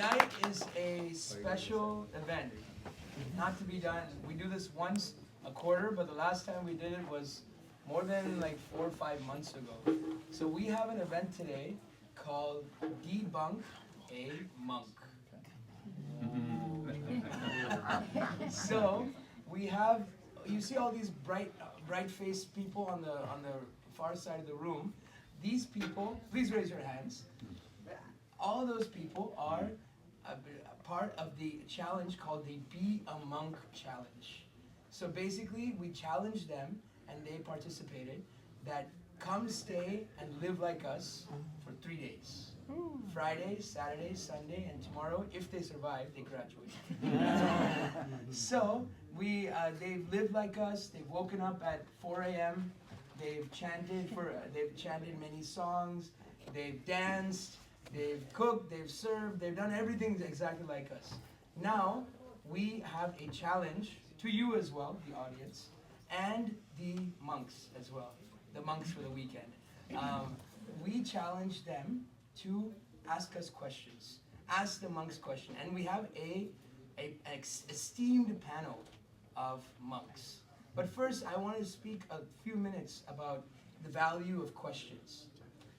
Tonight is a special event, not to be done. We do this once a quarter, but the last time we did it was more than like 4 or 5 months ago. So we have an event today called Debunk a Monk. So we have, you see all these bright-faced people on the far side of the room. These people, please raise your hands. All those people are a part of the challenge called the Be a Monk Challenge. So basically, we challenged them, and they participated, that come stay and live like us for 3 days. Friday, Saturday, Sunday, and tomorrow, if they survive, they graduate. So they've lived like us. They've woken up at 4 a.m. They've chanted many songs. They've danced. They've cooked. They've served. They've done everything exactly like us. Now we have a challenge to you as well, the audience, and the monks as well. The monks for the weekend. We challenge them to ask us questions. Ask the monks questions. And we have an esteemed panel of monks. But first, I want to speak a few minutes about the value of questions.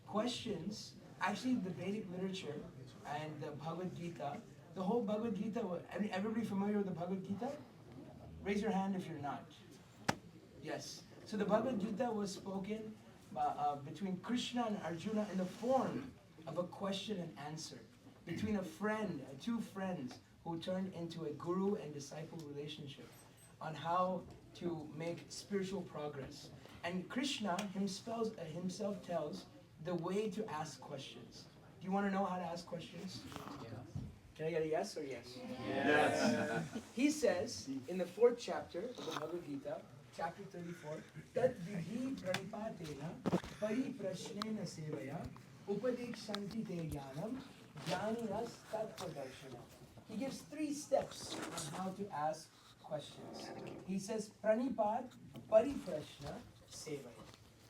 Questions, actually the Vedic literature and the Bhagavad Gita, the whole Bhagavad Gita, everybody familiar with the Bhagavad Gita? Raise your hand if you're not. Yes. So the Bhagavad Gita was spoken between Krishna and Arjuna in the form of a question and answer. Between two friends who turned into a guru and disciple relationship on how to make spiritual progress. And Krishna himself tells the way to ask questions. Do you want to know how to ask questions? Yeah. Can I get a yes or yes? Yes. He says in the 4th chapter of the Bhagavad Gita, chapter 34, Tat vidhi pranipatena pariprashnena sevaya upadekshanti te jnanam jnaninas tattva darshana. He gives 3 steps on how to ask questions. He says pranipat pariprashna sevaya.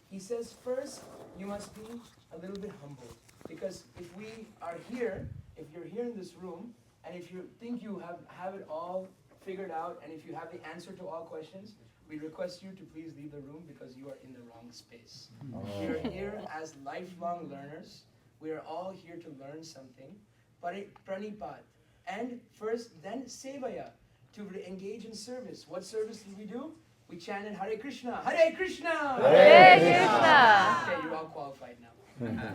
He says first you must be a little bit humble, because if you're here in this room, and if you think you have it all figured out, and if you have the answer to all questions, we request you to please leave the room, because you are in the wrong space. We are here as lifelong learners. We are all here to learn something. Pranipat. And first, then Sevaya, to engage in service. What service did we do? We chanted Hare Krishna, Hare Krishna! Hare Krishna! Okay, you're all qualified now.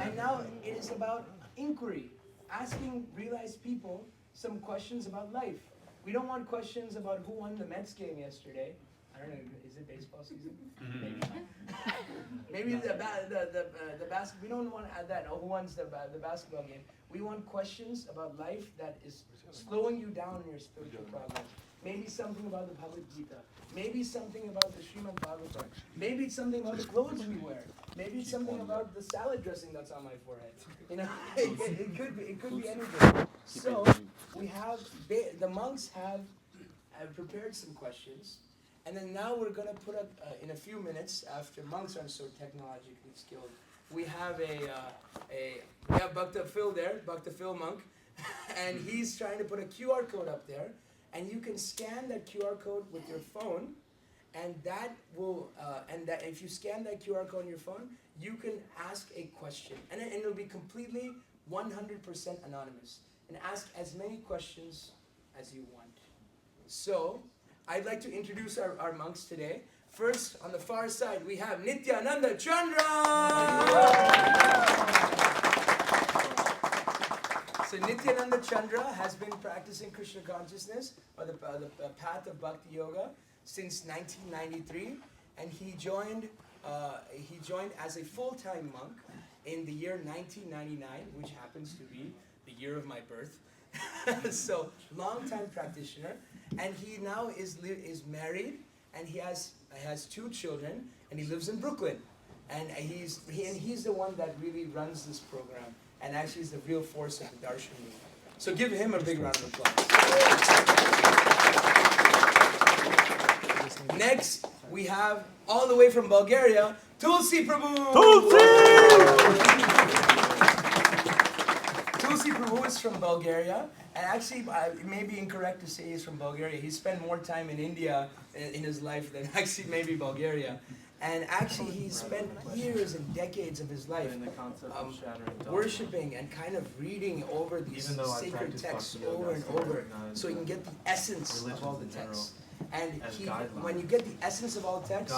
And now it is about inquiry, asking realized people some questions about life. We don't want questions about who won the Mets game yesterday. I don't know, is it baseball season? Maybe not. Maybe the basket. We don't want to add that. Oh, who won the basketball game? We want questions about life that is slowing you down in your spiritual progress. Maybe something about the Bhagavad Gita. Maybe something about the Srimad Bhagavatam. Maybe it's something about the clothes we wear. Maybe it's something about the salad dressing that's on my forehead. You know, it could be anything. So the monks have prepared some questions, and then now we're going to put up in a few minutes, after monks are so technologically skilled, we have Bhakta Phil there, Bhakta Phil monk, and he's trying to put a QR code up there. And you can scan that QR code with your phone, and that will, if you scan that QR code on your phone, you can ask a question, and it'll be completely 100% anonymous, and ask as many questions as you want. So, I'd like to introduce our monks today. First, on the far side, we have Nityananda Chandra! So Nityananda Chandra has been practicing Krishna consciousness, or the path of Bhakti Yoga, since 1993, and he joined as a full-time monk in the year 1999, which happens to be the year of my birth. So long-time practitioner, and he now is married, and he has 2 children, and he lives in Brooklyn, and he's the one that really runs this program. And actually is the real force of the Darshan movement. So give him a big round of applause. Next, we have, all the way from Bulgaria, Tulsi Prabhu! Tulsi! Tulsi Prabhu is from Bulgaria, and actually, it may be incorrect to say he's from Bulgaria. He spent more time in India in his life than actually maybe Bulgaria. And actually, he spent years and decades of his life worshiping and kind of reading over these sacred texts over and over, so he can get the essence of all the texts. And when you get the essence of all texts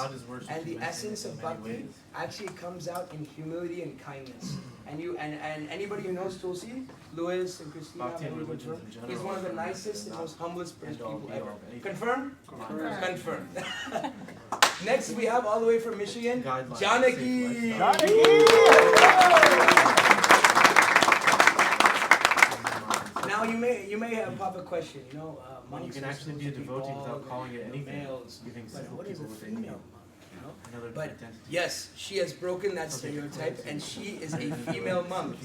and the essence of bhakti, actually it comes out in humility and kindness. And anybody who knows Tulsi, Louis and Christina, he's one of the nicest and most humblest people ever. Confirm? Confirm. Next we have all the way from Michigan, Janaki. Now you may have pop a question. When you can actually be a devotee without calling it anything, giving what is a people female monk? But yes, she has broken that stereotype, and she is a female monk.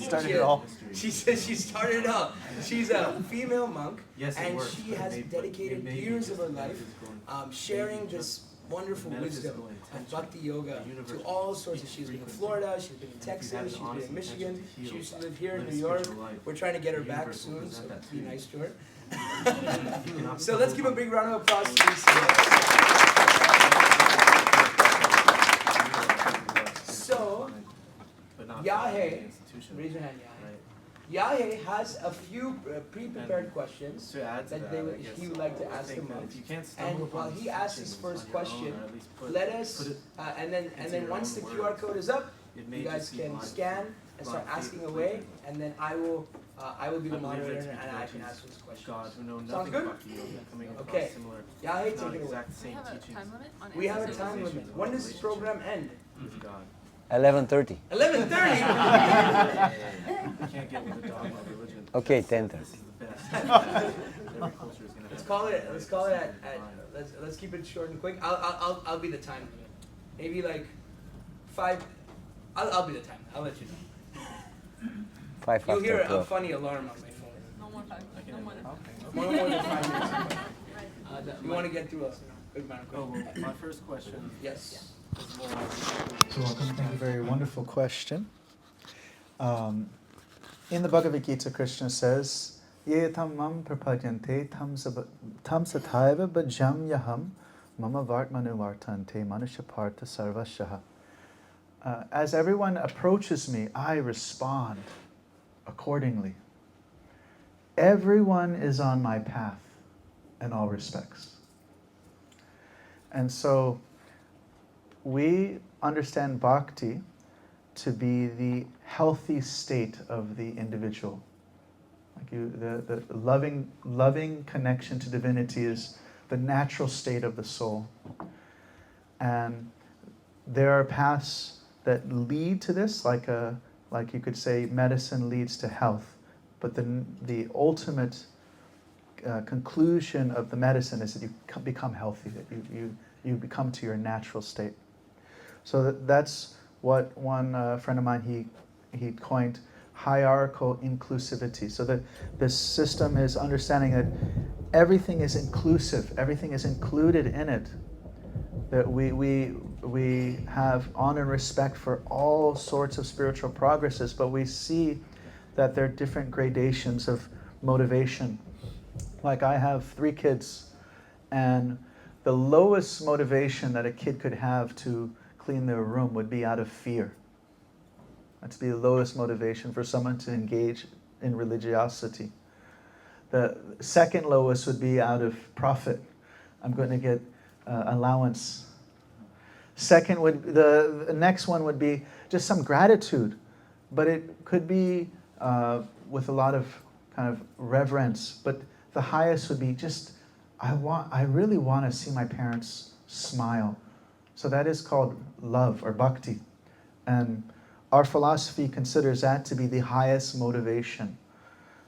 She says she started it all. She's a female monk, and she has dedicated years of her life sharing this wonderful wisdom of bhakti yoga to all sorts of. She's been in Florida, she's been in Texas, she's been in Michigan, she used to live here in New York. We're trying to get her back soon, so be nice to her. So let's give a big round of applause to these So, Yahe, raise your hand, Yahe. Yahe has a few pre-prepared questions that he would like to ask him. And while he asks his first question, let us, and then once the QR code is up, you guys can scan and start asking away, and then I will be the moderator and I can ask those questions. Sounds good? Okay. Yahe, take it away. We have a time limit. When does this program end? 11:30. 11:30. Okay, 10:30. Let's call it at let's keep it short and quick. I'll be the time limit. Maybe like 5. I'll be the time. I'll let you know. 5 You'll hear after a 12. funny alarm on my phone. No more 5. No more than 5. More than 5 minutes. We want to get through a good amount of questions. My first question. Yes. So welcome. Thank you. Very wonderful question. In the Bhagavad Gita, Krishna says, "Ye tam mam prapadyante tam sathaiva bhajam yaham mama vartmanu vartante manushapartha sarvashaha." As everyone approaches me, I respond accordingly. Everyone is on my path in all respects. And so we understand bhakti to be the healthy state of the individual. Like the loving connection to divinity is the natural state of the soul. And there are paths that lead to this, like you could say medicine leads to health. But the ultimate conclusion of the medicine is that you become healthy, that you become to your natural state. So that's what one friend of mine, he coined hierarchical inclusivity. So that this system is understanding that everything is inclusive, everything is included in it. That we have honor and respect for all sorts of spiritual progresses, but we see that there are different gradations of motivation. Like I have 3 kids, and the lowest motivation that a kid could have to clean their room would be out of fear. That's the lowest motivation for someone to engage in religiosity. The second lowest would be out of profit. I'm going to get allowance. The next one would be just some gratitude, but it could be with a lot of kind of reverence. But the highest would be just, I really want to see my parents smile. So that is called love or bhakti. And our philosophy considers that to be the highest motivation.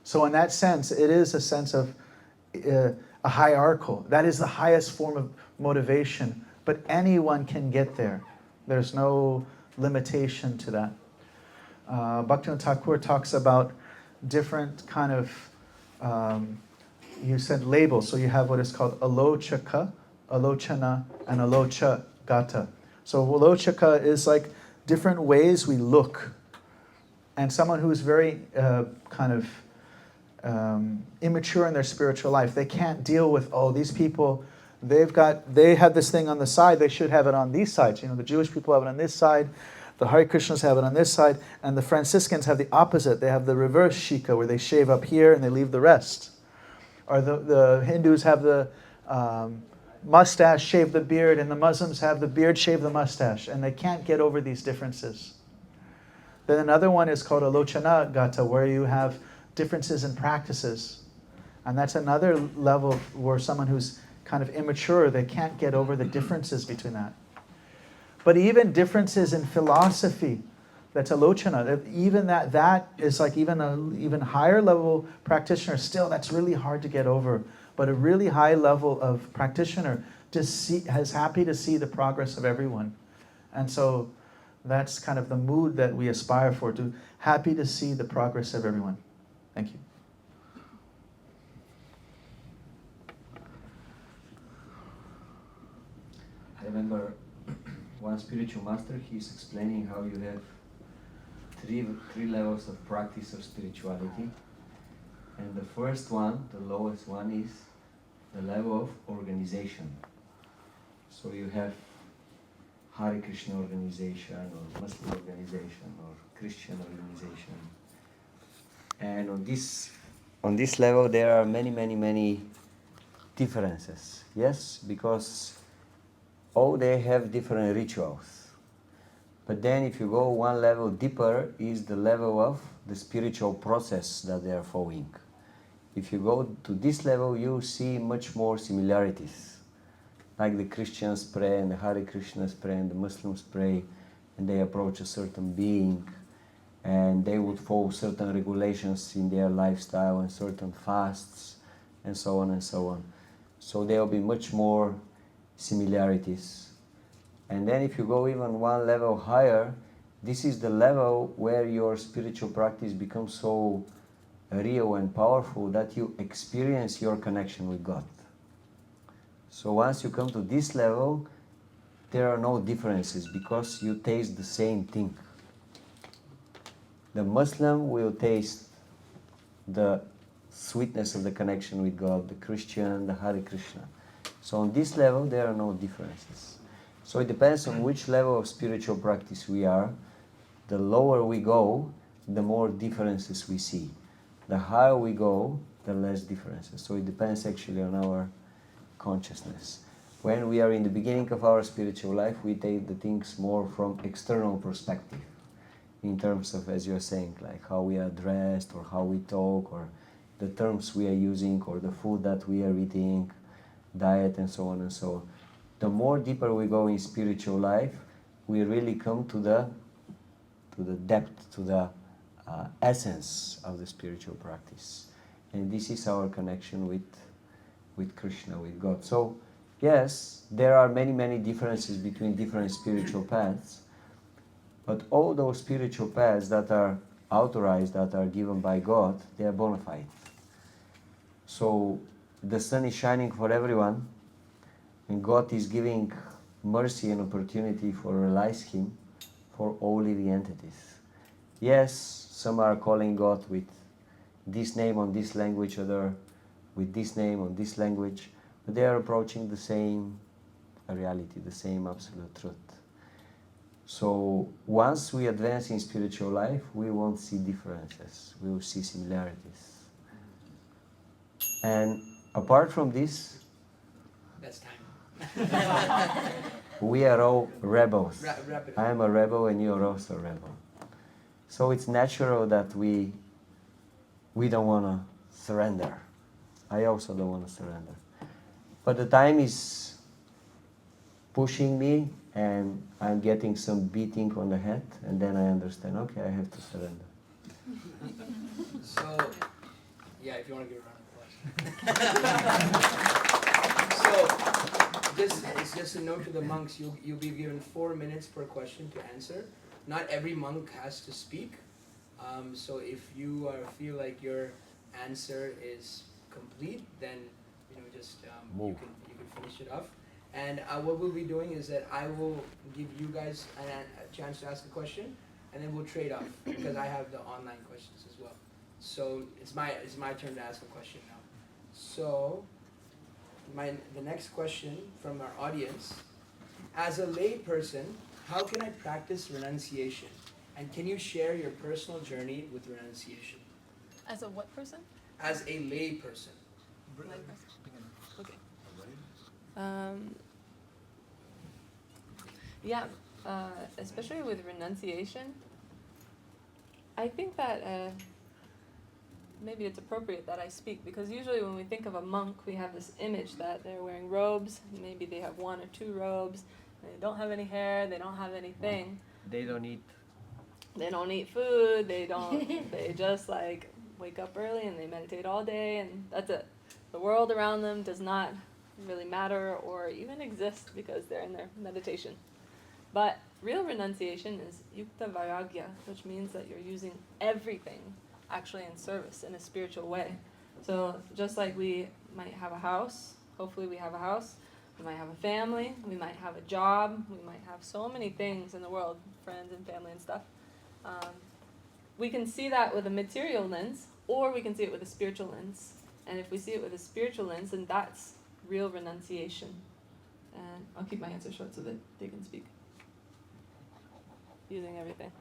So in that sense, it is a sense of a hierarchical. That is the highest form of motivation. But anyone can get there. There's no limitation to that. Bhaktivinoda Thakur talks about different kind of, you said labels. So you have what is called alochaka, alochana, and alocha gata. So alochaka is like different ways we look. And someone who's very kind of immature in their spiritual life. They can't deal with, oh, these people, they have this thing on the side, they should have it on these sides. The Jewish people have it on this side, the Hare Krishnas have it on this side, and the Franciscans have the opposite. They have the reverse shika, where they shave up here and they leave the rest. Or the Hindus have the mustache, shave the beard, and the Muslims have the beard, shave the mustache, and they can't get over these differences. Then another one is called Alochana Gata, where you have differences in practices. And that's another level where someone who's kind of immature, they can't get over the differences between that. But even differences in philosophy, that's Alochana. Even that is like even an even higher level practitioner, still that's really hard to get over. But a really high level of practitioner is happy to see the progress of everyone. And so that's kind of the mood that we aspire for, to happy to see the progress of everyone. Thank you. I remember one spiritual master, he's explaining how you have three levels of practice of spirituality. And the first one, the lowest one, is the level of organization. So you have Hare Krishna organization, or Muslim organization, or Christian organization. And on this level there are many differences. Yes, because all they have different rituals. But then if you go one level deeper, is the level of the spiritual process that they are following. If you go to this level, you see much more similarities. Like the Christians pray, and the Hare Krishnas pray, and the Muslims pray, and they approach a certain being, and they would follow certain regulations in their lifestyle, and certain fasts, and so on and so on. So there will be much more similarities. And then if you go even one level higher, this is the level where your spiritual practice becomes so real and powerful that you experience your connection with God. So once you come to this level, there are no differences because you taste the same thing. The Muslim will taste the sweetness of the connection with God, the Christian, the Hare Krishna. So on this level, there are no differences. So it depends on which level of spiritual practice we are. The lower we go, the more differences we see. The higher we go, the less differences. So it depends actually on our consciousness. When we are in the beginning of our spiritual life, we take the things more from external perspective, in terms of, as you're saying, like how we are dressed, or how we talk, or the terms we are using, or the food that we are eating, diet, and so on and so on. The more deeper we go in spiritual life, we really come to the depth, to the essence of the spiritual practice. And this is our connection with Krishna, with God. So, yes, there are many differences between different spiritual paths, but all those spiritual paths that are authorized, that are given by God, they are bona fide. So, the sun is shining for everyone, and God is giving mercy and opportunity for realize Him for all living entities. Yes, some are calling God with this name on this language, other with this name on this language, but they are approaching the same reality, the same absolute truth. So once we advance in spiritual life, we won't see differences, we will see similarities. And apart from this, That's time. we are all rebels. Wrap it up. I am a rebel and you are also a rebel. So it's natural that we don't want to surrender. I also don't want to surrender. But the time is pushing me, and I'm getting some beating on the head, and then I understand, okay, I have to surrender. So, yeah, if you want to give a round of applause. So, it's just a note to the monks, you'll be given 4 minutes per question to answer. Not every monk has to speak. So if you feel like your answer is complete, then just you can finish it off. And what we'll be doing is that I will give you guys a chance to ask a question, and then we'll trade off because I have the online questions as well. So it's my turn to ask a question now. So the next question from our audience: as a lay person, how can I practice renunciation? And can you share your personal journey with renunciation? As a what person? As a lay person. Lay person. Okay. Yeah, especially with renunciation, I think that maybe it's appropriate that I speak, because usually when we think of a monk, we have this image that they're wearing robes. Maybe they have 1 or 2 robes. They don't have any hair. They don't have anything. They don't eat. They don't eat food. They don't. They just like wake up early and they meditate all day, and that's it. The world around them does not really matter or even exist because they're in their meditation. But real renunciation is yukta vairagya, which means that you're using everything actually in service in a spiritual way. So just like we might have a house, hopefully we have a house, we might have a family, we might have a job, we might have so many things in the world, friends and family and stuff. We can see that with a material lens, or we can see it with a spiritual lens. And if we see it with a spiritual lens, then that's real renunciation. And I'll keep my answer short so that they can speak. Using everything.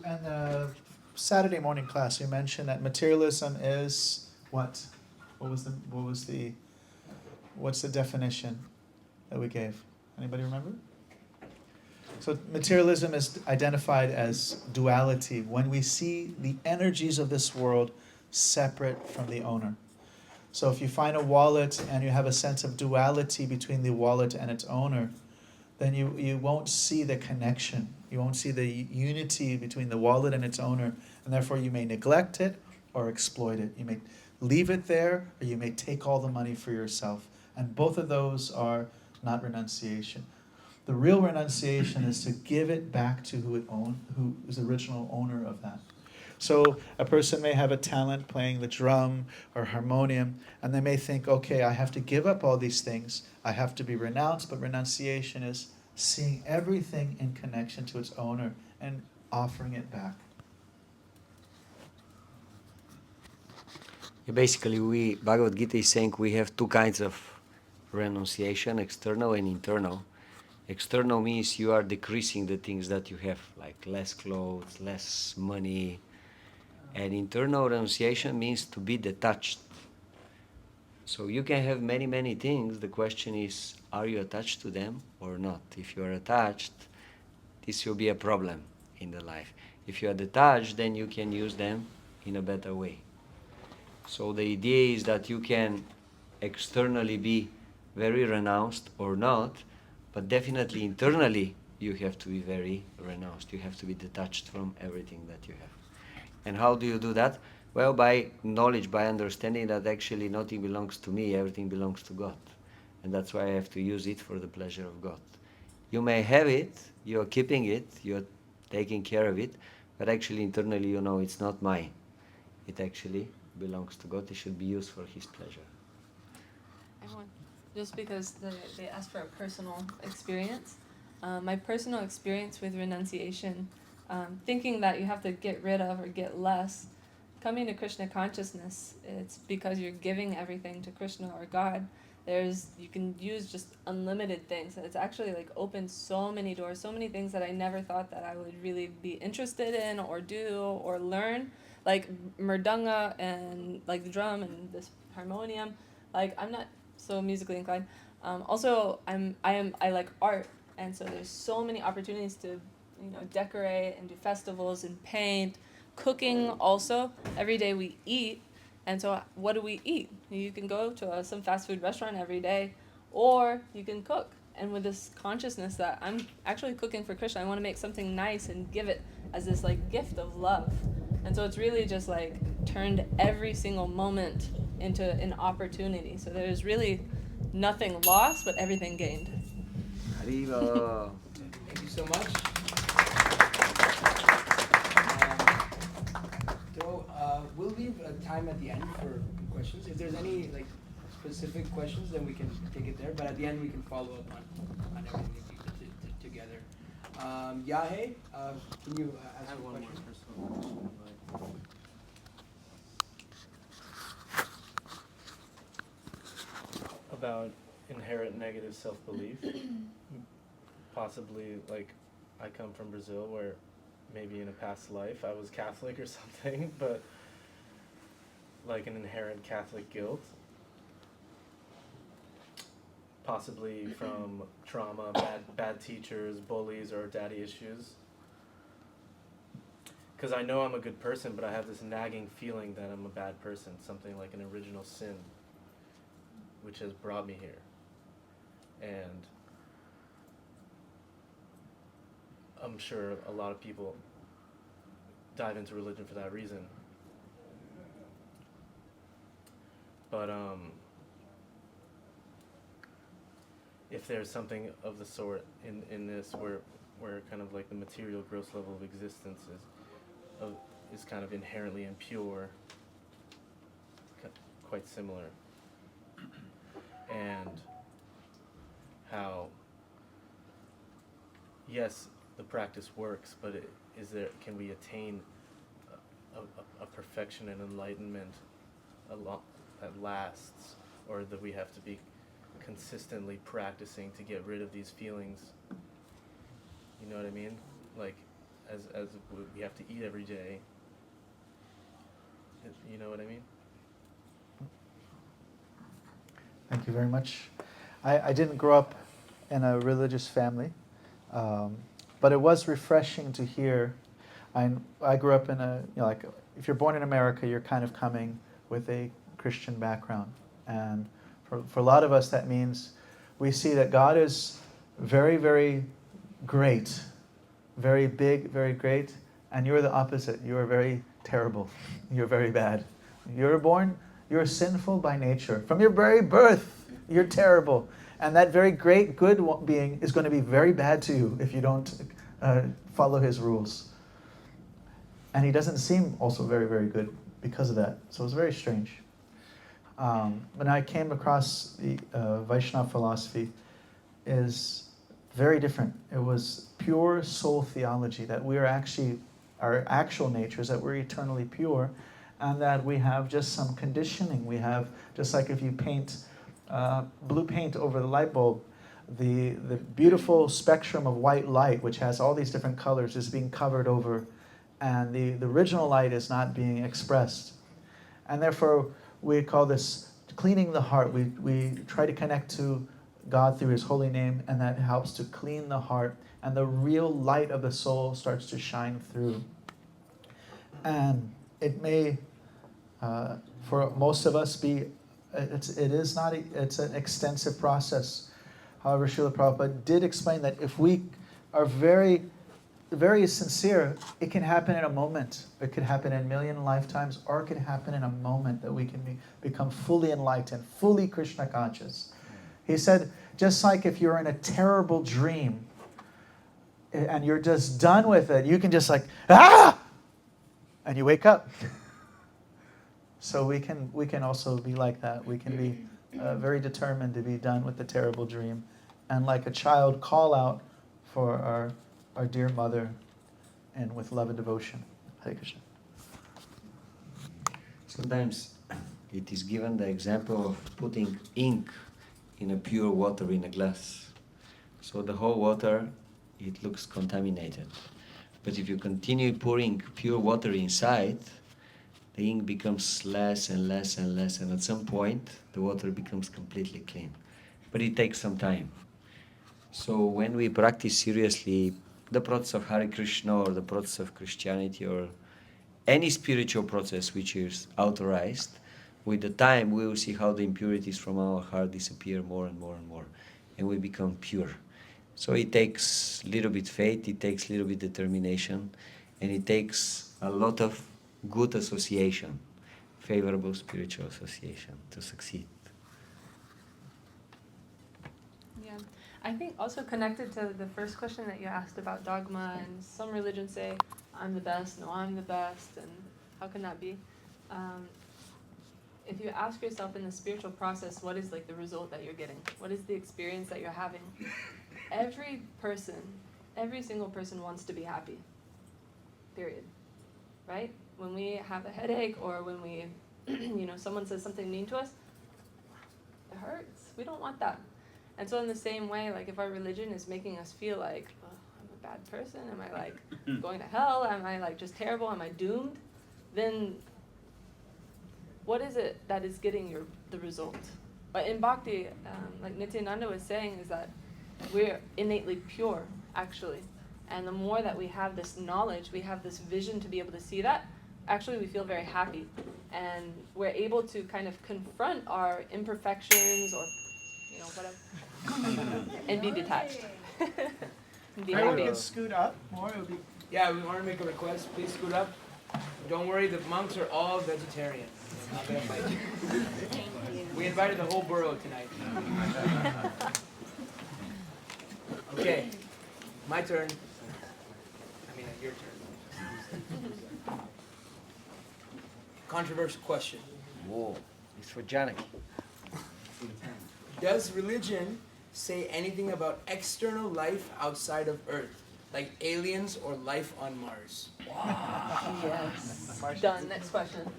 And Saturday morning class, you mentioned that materialism is what? What's the definition that we gave? Anybody remember? So materialism is identified as duality, when we see the energies of this world separate from the owner. So if you find a wallet and you have a sense of duality between the wallet and its owner, then you won't see the connection. You won't see the unity between the wallet and its owner, and therefore you may neglect it or exploit it. You may leave it there, or you may take all the money for yourself. And both of those are not renunciation. The real renunciation is to give it back to who is the original owner of that. So a person may have a talent playing the drum or harmonium, and they may think, okay, I have to give up all these things. I have to be renounced, but renunciation is seeing everything in connection to its owner and offering it back. Basically, Bhagavad Gita is saying we have 2 kinds of renunciation, external and internal. External means you are decreasing the things that you have, like less clothes, less money. And internal renunciation means to be detached. So you can have many, many things. The question is, are you attached to them or not? If you are attached, this will be a problem in the life. If you are detached, then you can use them in a better way. So the idea is that you can externally be very renounced or not, but definitely internally you have to be very renounced. You have to be detached from everything that you have. And how do you do that? Well, by knowledge, by understanding that actually nothing belongs to me, everything belongs to God. And that's why I have to use it for the pleasure of God. You may have it, you're keeping it, you're taking care of it, but actually internally you know it's not mine. It actually belongs to God. It should be used for His pleasure. Just because they asked for a personal experience. My personal experience with renunciation, thinking that you have to get rid of or get less, coming to Krishna consciousness, it's because you're giving everything to Krishna or God. You can use just unlimited things, and it's actually like opened so many doors, so many things that I never thought that I would really be interested in or do or learn, like mridanga and like the drum and this harmonium. Like I'm not so musically inclined. Also, I like art, and so there's so many opportunities to, decorate and do festivals and paint, cooking also. Every day we eat, and so what do we eat? You can go to some fast food restaurant every day, or you can cook. And with this consciousness that I'm actually cooking for Krishna, I want to make something nice and give it as this like gift of love. And so it's really just like turned every single moment into an opportunity. So there's really nothing lost, but everything gained. Arriba. Thank you so much. We'll leave time at the end for questions. If there's any like specific questions, then we can take it there. But at the end, we can follow up on everything together. Yahe, can you ask I have a one more question? personal question. about inherent negative self-belief. Possibly, like, I come from Brazil where maybe in a past life I was Catholic or something, but like an inherent Catholic guilt. Possibly from trauma, bad teachers, bullies, or daddy issues. Because I know I'm a good person, but I have this nagging feeling that I'm a bad person, something like an original sin, which has brought me here. And I'm sure a lot of people dive into religion for that reason. But if there's something of the sort in this where kind of like the material gross level of existence is kind of inherently impure, quite similar, and how, yes, the practice works, but can we attain a perfection and enlightenment that lasts, or that we have to be consistently practicing to get rid of these feelings? You know what I mean? Like, as we have to eat every day. You know what I mean? Thank you very much. I didn't grow up in a religious family, but it was refreshing to hear. I grew up in like, if you're born in America, you're kind of coming with a Christian background. And for a lot of us, that means we see that God is very, very great, very big, very great, and you're the opposite. You are very terrible. You're very bad. You're sinful by nature. From your very birth, you're terrible. And that very great, good being is going to be very bad to you if you don't follow his rules. And he doesn't seem also very, very good because of that. So it's very strange. When I came across the Vaishnava philosophy, is very different. It was pure soul theology, that we are actually, our actual nature is that we're eternally pure, and that we have just some conditioning. We have, just like if you paint blue paint over the light bulb, the beautiful spectrum of white light, which has all these different colors, is being covered over, and the original light is not being expressed. And therefore, we call this cleaning the heart. We try to connect to God through his holy name, and that helps to clean the heart, and the real light of the soul starts to shine through. And it may, for most of us, it's an extensive process. However, Srila Prabhupada did explain that if we are very, very sincere, it can happen in a moment. It could happen in a million lifetimes, or it can happen in a moment that we can become fully enlightened, fully Krishna conscious. He said, just like if you're in a terrible dream and you're just done with it, you can just like, and you wake up. So we can also be like that. We can be very determined to be done with the terrible dream, and like a child, call out for our dear mother, and with love and devotion. Hare Krishna. Sometimes it is given the example of putting ink in a pure water in a glass. So the whole water, it looks contaminated. But if you continue pouring pure water inside, the ink becomes less and less and less, and at some point the water becomes completely clean. But it takes some time. So when we practice seriously the process of Hare Krishna, or the process of Christianity, or any spiritual process which is authorized, with the time we will see how the impurities from our heart disappear more and more and more, and we become pure. So it takes a little bit faith, it takes a little bit determination, and it takes a lot of good association, favorable spiritual association to succeed. Yeah, I think also connected to the first question that you asked about dogma, and some religions say, I'm the best, no, I'm the best, and how can that be? If you ask yourself in the spiritual process, what is like the result that you're getting? What is the experience that you're having? Every single person wants to be happy, period, right? When we have a headache, or when we, someone says something mean to us, it hurts. We don't want that. And so in the same way, like if our religion is making us feel like, oh, I'm a bad person, am I like going to hell, am I like just terrible, am I doomed, then what is it that is getting the result? But in Bhakti, like Nityananda was saying, is that we're innately pure, actually. And the more that we have this knowledge, we have this vision to be able to see that, actually we feel very happy. And we're able to kind of confront our imperfections or, you know, whatever, and be detached. And be Everyone happy. can scoot up more. It'll be, yeah, we want to make a request. Please scoot up. Don't worry, the monks are all vegetarian. They're not gonna fight you. We invited the whole borough tonight. Okay, my turn. I mean, your turn. Controversial question. Whoa, it's for Janaki. Does religion say anything about external life outside of Earth, like aliens or life on Mars? Yes. Done. Next question.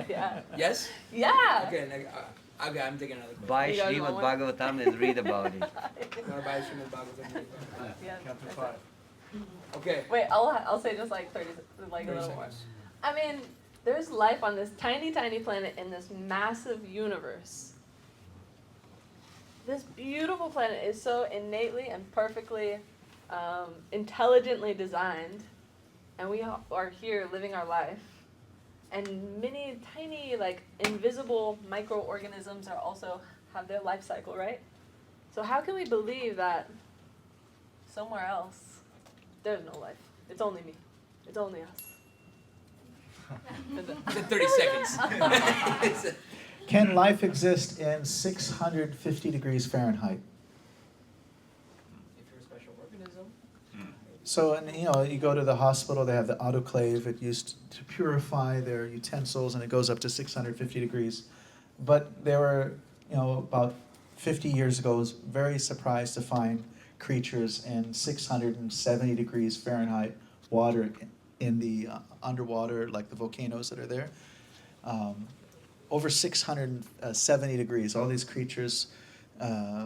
Yeah. Yes? Yeah. Okay, okay, I'm taking another question. Buy You guys Srimad want Bhagavatam and read about it. You want to buy Srimad Bhagavatam? Yeah, Chapter that's 5. Okay. Wait, I'll say just like 30, like a 30 little more. seconds. I mean, there's life on this tiny, tiny planet in this massive universe. This beautiful planet is so innately and perfectly, intelligently designed, and we are here living our life. And many tiny, like, invisible microorganisms are also have their life cycle, right? So how can we believe that somewhere else there's no life? It's only me. It's only us. It's at 30 seconds. Can life exist in 650 degrees Fahrenheit? If you're a special organism. So, and you know, you go to the hospital, they have the autoclave. It used to purify their utensils, and it goes up to 650 degrees. But they were, you know, about 50 years ago, was very surprised to find creatures in 670 degrees Fahrenheit water in the underwater, like the volcanoes that are there. Over 670 degrees, all these creatures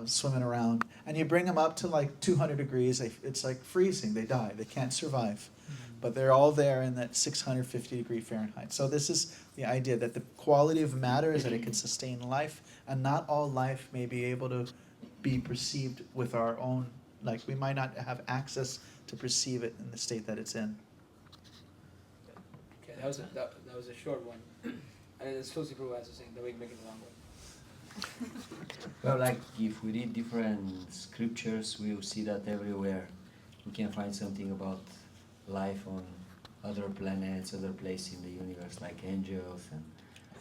swimming around. And you bring them up to like 200 degrees, it's like freezing, they die, they can't survive. But they're all there in that 650 degree Fahrenheit. So this is the idea that the quality of matter is that it can sustain life, and not all life may be able to be perceived with our own, like we might not have access to perceive it in the state that it's in. Okay, that was a short one. And it's Tulsi Prabhu has to sing, then we can make it a long one. Well, like if we read different scriptures, we will see that everywhere we can find something about life on other planets, other places in the universe, like angels and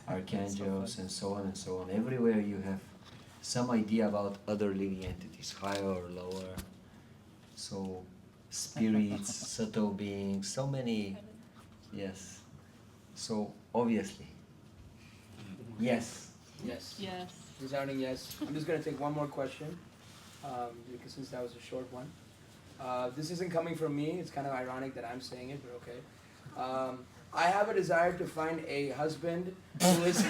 archangels and so on and so on. Everywhere you have some idea about other living entities, higher or lower. So spirits, subtle beings, so many, yes. So obviously, yes. Yes. Yes. Resounding yes. I'm just going to take one more question, because since that was a short one. This isn't coming from me. It's kind of ironic that I'm saying it, but okay. I have a desire to find a husband who is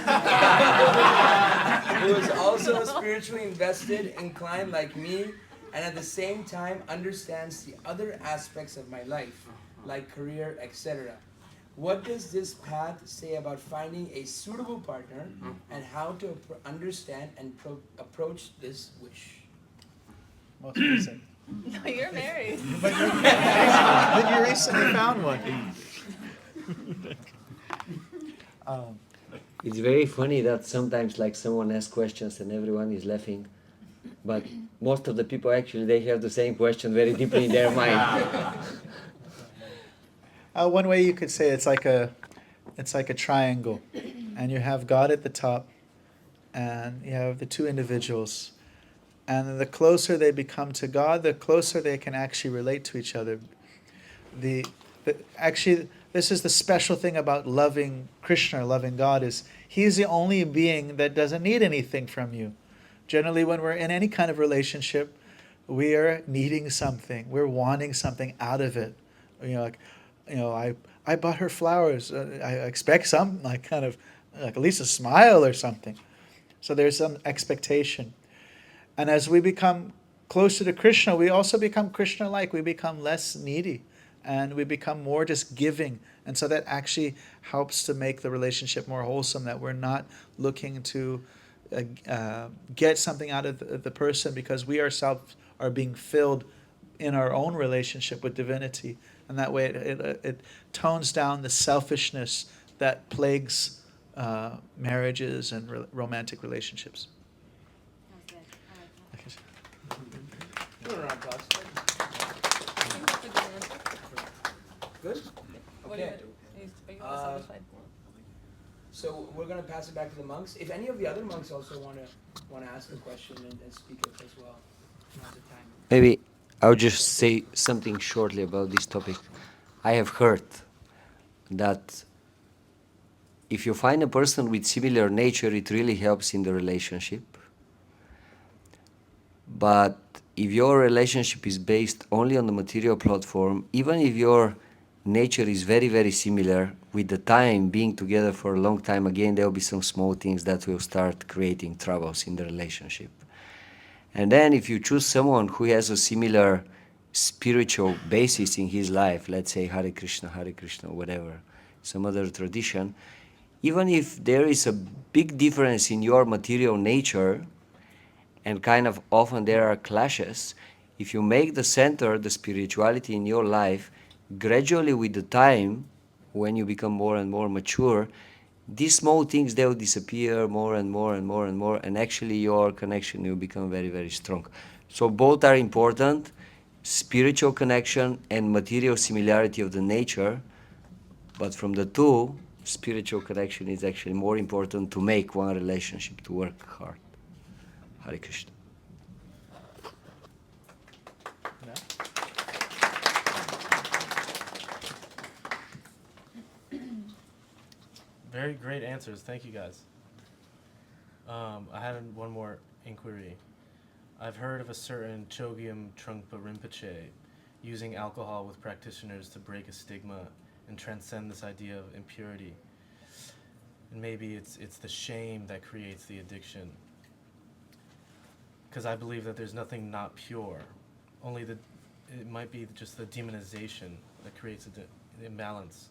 who is also spiritually invested, inclined like me, and at the same time understands the other aspects of my life, like career, etc. What does this path say about finding a suitable partner, and how to understand and approach this wish? Most recent. No, you're married. But you recently found one. It's very funny that sometimes like someone asks questions and everyone is laughing, but most of the people actually they have the same question very deeply in their mind. One way you could say it's like a triangle, and you have God at the top, and you have the two individuals, and the closer they become to God, the closer they can actually relate to each other. Actually, this is the special thing about loving Krishna, loving God, is He's the only being that doesn't need anything from you. Generally, when we're in any kind of relationship, we are needing something. We're wanting something out of it. I bought her flowers. I expect some, like kind of, like at least a smile or something. So there's some expectation. And as we become closer to Krishna, we also become Krishna-like. We become less needy and we become more just giving. And so that actually helps to make the relationship more wholesome, that we're not looking to get something out of the person, because we ourselves are being filled in our own relationship with divinity. And that way it tones down the selfishness that plagues marriages and romantic relationships. Give it a round of applause. I think that's a good answer. Good? What do you, Okay. are you satisfied? So we're gonna pass it back to the monks. If any of the other monks also wanna ask a question and speak up as well, now's the time. Maybe I'll just say something shortly about this topic. I have heard that if you find a person with similar nature, it really helps in the relationship. But if your relationship is based only on the material platform, even if your nature is very, very similar, with the time being together for a long time, again, there will be some small things that will start creating troubles in the relationship. And then if you choose someone who has a similar spiritual basis in his life, let's say Hare Krishna, whatever, some other tradition, even if there is a big difference in your material nature, and kind of often there are clashes, if you make the center, the spirituality in your life, gradually with the time, when you become more and more mature, these small things, they will disappear more and more and more and more, and actually your connection will become very, very strong. So both are important, spiritual connection and material similarity of the nature, but from the two, spiritual connection is actually more important to make one relationship to work hard. Hare Krishna. Very great answers. Thank you, guys. I had one more inquiry. I've heard of a certain Chogyam Trungpa Rinpoche using alcohol with practitioners to break a stigma and transcend this idea of impurity. And maybe it's the shame that creates the addiction. Because I believe that there's nothing not pure. Only it might be just the demonization that creates the imbalance,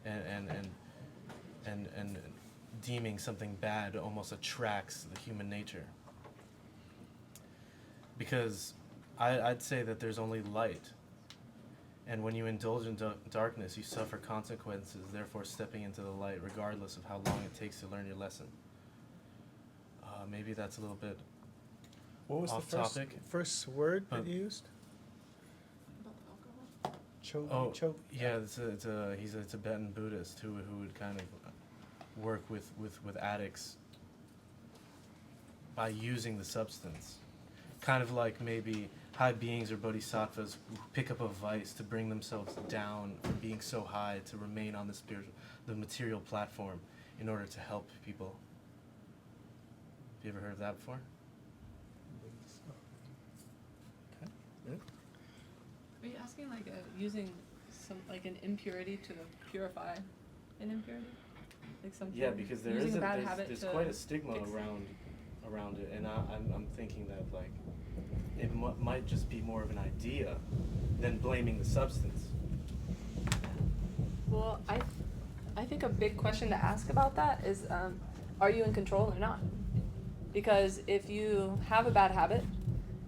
and deeming something bad almost attracts the human nature. Because I'd say that there's only light, and when you indulge in darkness, you suffer consequences, therefore stepping into the light regardless of how long it takes to learn your lesson. Maybe that's a little bit What was off the topic. first word that But- you used? Oh, Choke. yeah, he's a Tibetan Buddhist who would kind of work with addicts by using the substance. Kind of like maybe high beings or bodhisattvas who pick up a vice to bring themselves down from being so high to remain on the material platform in order to help people. Have you ever heard of that before? Are you asking like using some like an impurity to purify an impurity? Like something? Yeah, because there using is a bad habit there's to quite a stigma fix- around it, and I'm thinking that like it might just be more of an idea than blaming the substance. Well, I think a big question to ask about that is, are you in control or not? Because if you have a bad habit,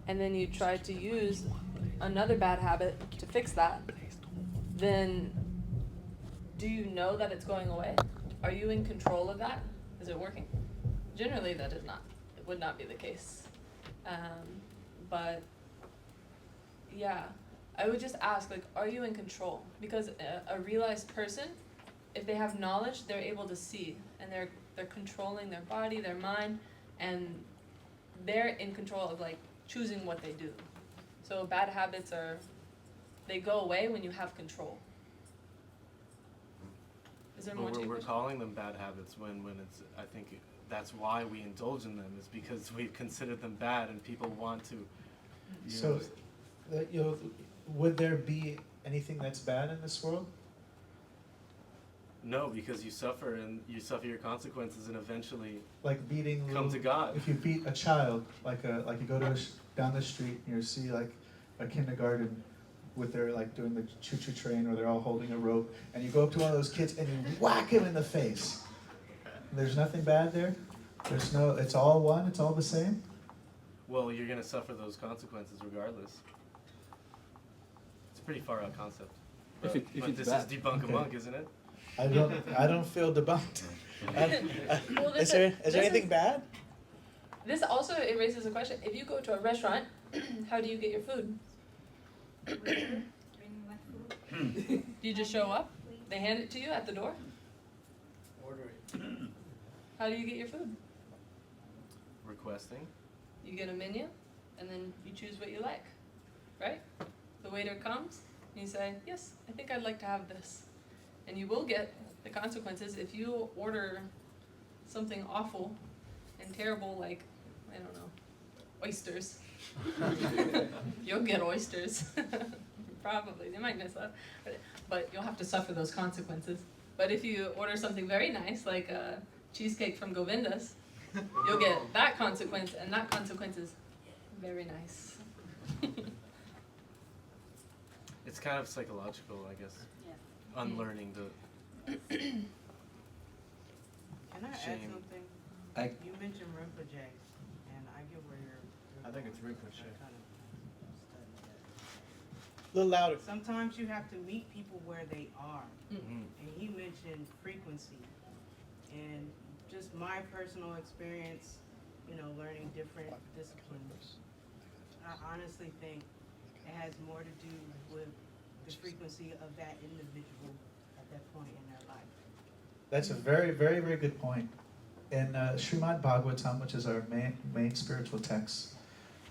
and then you try to use another bad habit to fix that, then do you know that it's going away? Are you in control of that? Is it working? Generally, that is not. It would not be the case. But yeah, I would just ask, like, are you in control? Because a realized person, if they have knowledge, they're able to see, and they're controlling their body, their mind, and they're in control of like choosing what they do. So bad habits they go away when you have control. Is there more But to your we're question? calling them bad habits when it's, I think that's why we indulge in them, is because we've considered them bad and people want to, So, would there be anything that's bad in this world? No, because you suffer and you suffer your consequences, and eventually Like beating come to God. If you beat a child, like you go to down the street and you see like a kindergarten with their like doing the choo-choo train, or they're all holding a rope, and you go up to one of those kids and you whack him in the face. There's nothing bad there. There's no. It's all one. It's all the same. Well, you're gonna suffer those consequences regardless. It's a pretty far out concept. If But it's this bad. is debunk a Okay. monk, isn't it? I don't feel debunked. Well, Is this there this anything bad? This also it raises a question. If you go to a restaurant, how do you get your food? Bring my food. Do you just show up? They hand it to you at the door? Order it. How do you get your food? Requesting. You get a menu, and then you choose what you like, right? The waiter comes, and you say, yes, I think I'd like to have this. And you will get the consequences if you order something awful and terrible like, I don't know, oysters. You'll get oysters. Probably, they might miss that. But you'll have to suffer those consequences. But if you order something very nice, like a cheesecake from Govinda's, you'll get that consequence, and that consequence is very nice. It's kind of psychological, I guess. Yeah. Unlearning the Can I add Shame. something? I- You mentioned Rinpoche, and I get where you're I think it's going. Rinpoche. I kind of studied that. A little louder. Sometimes you have to meet people where they are, Mhm. and he mentioned frequency, and just my personal experience, learning different disciplines. I honestly think it has more to do with the frequency of that individual at that point in their life. That's a very, very, very good point. In Srimad Bhagavatam, which is our main spiritual text,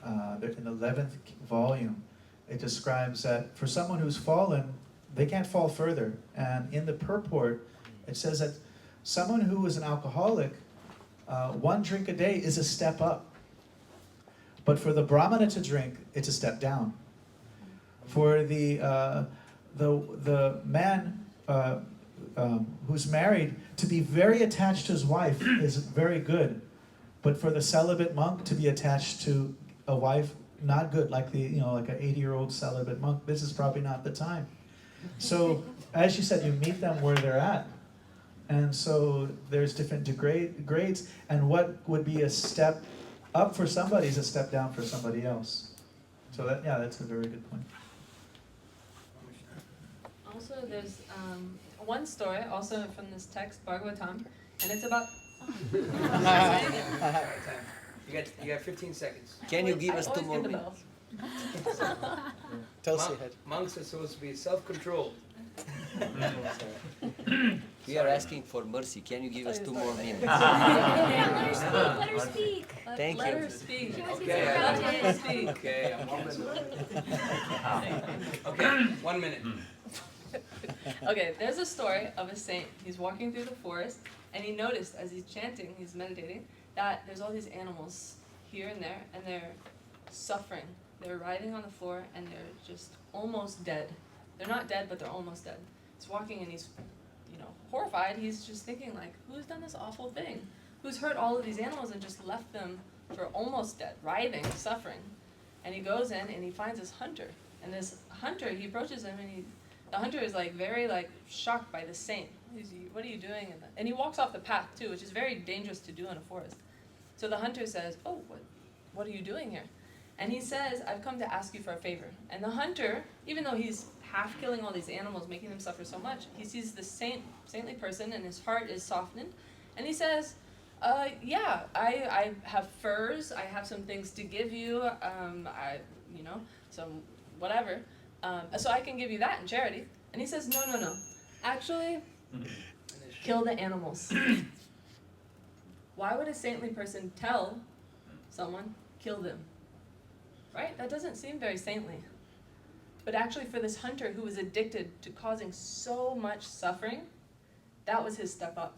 in the 11th volume, it describes that for someone who's fallen, they can't fall further. And in the purport, it says that someone who is an alcoholic, one drink a day is a step up. But for the Brahmana to drink, it's a step down. For the man who's married, to be very attached to his wife is very good. But for the celibate monk to be attached to a wife, not good. Like like an 80-year-old celibate monk, this is probably not the time. So, as you said, you meet them where they're at. And so there's different grades, and what would be a step up for somebody is a step down for somebody else. So that's a very good point. Also, there's one story, also from this text, Bhagavatam, and it's about... You got 15 seconds. Can you Wait, give I us 2 always more get the minutes? bells. Tulsi head. Monks are supposed to be self-controlled. We are asking for mercy. Can you give us 2 more minutes? Let her speak. Let her speak. Thank Let you. her speak. She wants to Okay, say Let something. her speak. Okay, I'm 1 minute. Okay, 1 minute. Okay, there's a story of a saint. He's walking through the forest, and he noticed as he's chanting, he's meditating, that there's all these animals here and there, and they're suffering. They're writhing on the floor, and they're just almost dead. They're not dead, but they're almost dead. He's walking, and he's, horrified. He's just thinking, like, who's done this awful thing? Who's hurt all of these animals and just left them for almost dead, writhing, suffering? And he goes in, and he finds this hunter. And this hunter, he approaches him, and the hunter is like very shocked by the saint. What are you doing? And he walks off the path too, which is very dangerous to do in a forest. So the hunter says, "Oh, what are you doing here?" And he says, "I've come to ask you for a favor." And the hunter, even though he's half killing all these animals, making them suffer so much, he sees this saintly person, and his heart is softened. And he says, "Yeah, I have furs. I have some things to give you. Some whatever." So I can give you that in charity. And he says, no. Actually, kill the animals. Why would a saintly person tell someone, kill them? Right? That doesn't seem very saintly. But actually for this hunter who was addicted to causing so much suffering, that was his step up.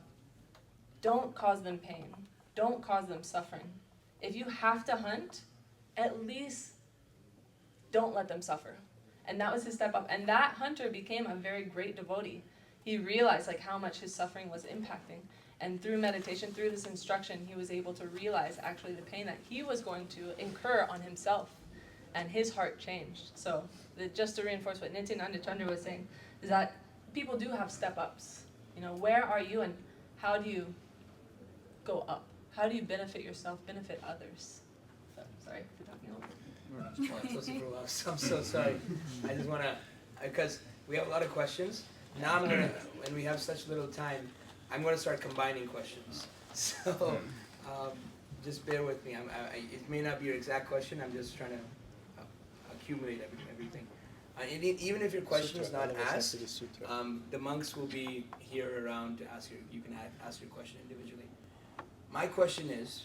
Don't cause them pain. Don't cause them suffering. If you have to hunt, at least don't let them suffer. And that was his step up. And that hunter became a very great devotee. he realized like how much his suffering was impacting. And through meditation, through this instruction, he was able to realize actually the pain that he was going to incur on himself. And his heart changed. So just to reinforce what Nityananda Chandra was saying, is that people do have step-ups. You know, where are you and how do you go up? How do you benefit yourself, benefit others? So, sorry for talking over. I'm so sorry. I just want to, because we have a lot of questions. Now I'm going to, when we have such little time, I'm going to start combining questions. So just bear with me. It may not be your exact question. I'm just trying to accumulate everything. Even if your question is not asked, the monks will be here around to ask you can ask your question individually. My question is,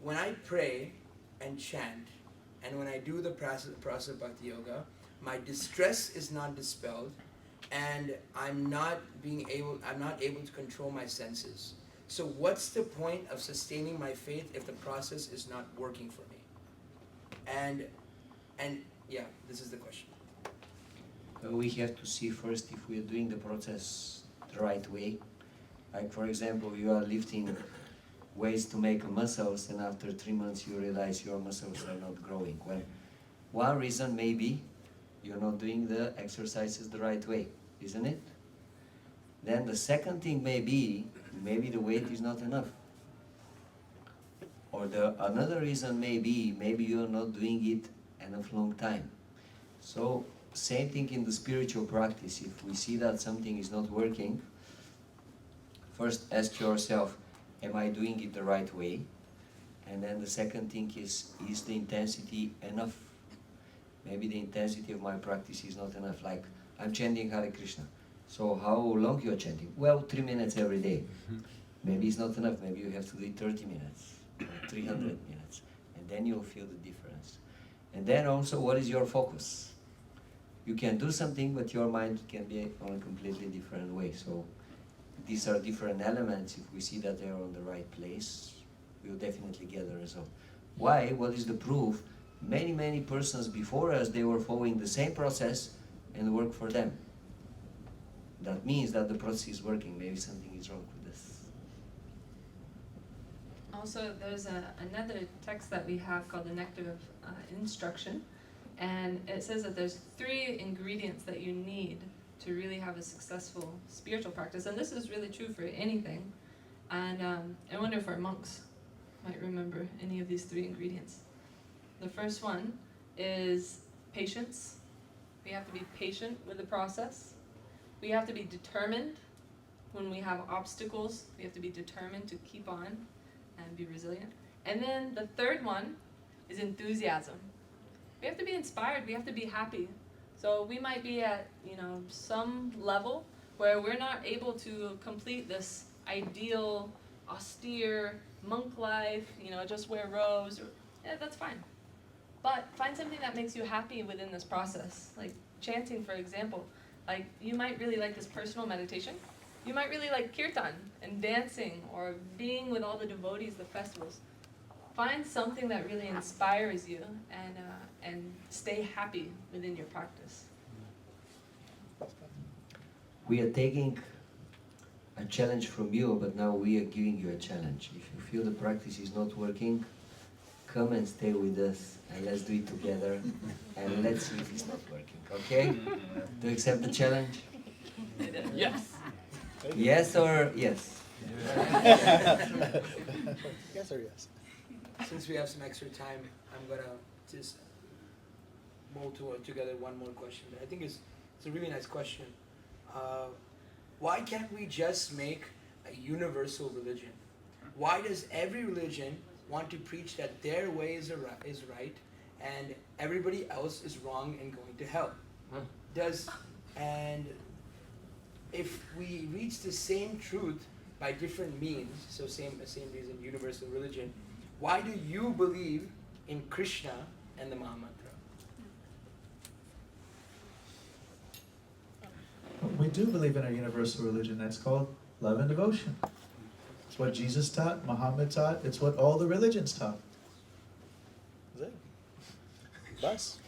when I pray and chant, and when I do the Prasad Bhakti Yoga, my distress is not dispelled, and I'm not able to control my senses. So what's the point of sustaining my faith if the process is not working for me? And yeah, this is the question. We have to see first if we are doing the process the right way. Like for example, you are lifting weights to make muscles, and after 3 months you realize your muscles are not growing. Well, one reason may be you're not doing the exercises the right way, isn't it? Then the second thing may be, maybe the weight is not enough. Or another reason may be, maybe you're not doing it enough long time. So, same thing in the spiritual practice. If we see that something is not working, first ask yourself, am I doing it the right way? And then the second thing is the intensity enough? Maybe the intensity of my practice is not enough. Like, I'm chanting Hare Krishna. So how long you are chanting? Well, 3 minutes every day. Maybe it's not enough. Maybe you have to do it 30 minutes, 300 minutes. And then you'll feel the difference. And then also, what is your focus? You can do something, but your mind can be on a completely different way. So these are different elements. If we see that they are on the right place, we'll definitely get the result. Why? What is the proof? Many persons before us, they were following the same process and worked for them. That means that the process is working. Maybe something is wrong with this. Also, there's another text that we have called the Nectar of Instruction, and it says that there's 3 ingredients that you need to really have a successful spiritual practice, and this is really true for anything. And I wonder if our monks might remember any of these 3 ingredients. The first one is patience. We have to be patient with the process. We have to be determined when we have obstacles. We have to be determined to keep on and be resilient. And then the third one is enthusiasm. We have to be inspired. We have to be happy. So we might be at, some level where we're not able to complete this ideal, austere monk life, just wear robes. Yeah, that's fine. But find something that makes you happy within this process. Like chanting, for example. Like, you might really like this personal meditation. You might really like kirtan and dancing or being with all the devotees, the festivals. Find something that really inspires you and stay happy within your practice. We are taking a challenge from you, but now we are giving you a challenge. If you feel the practice is not working, come and stay with us and let's do it together and let's see if it's not working, okay? Do you accept the challenge? Yes. Yes or yes? Yes or yes? Since we have some extra time, I'm going to just mold together one more question. I think it's a really nice question. Why can't we just make a universal religion? Why does every religion want to preach that their way is right and everybody else is wrong and going to hell? And if we reach the same truth by different means, so same reason, universal religion, why do you believe in Krishna and the Mahamantra? We do believe in a universal religion. That's called love and devotion. It's what Jesus taught, Muhammad taught. It's what all the religions taught. Is it? Bus.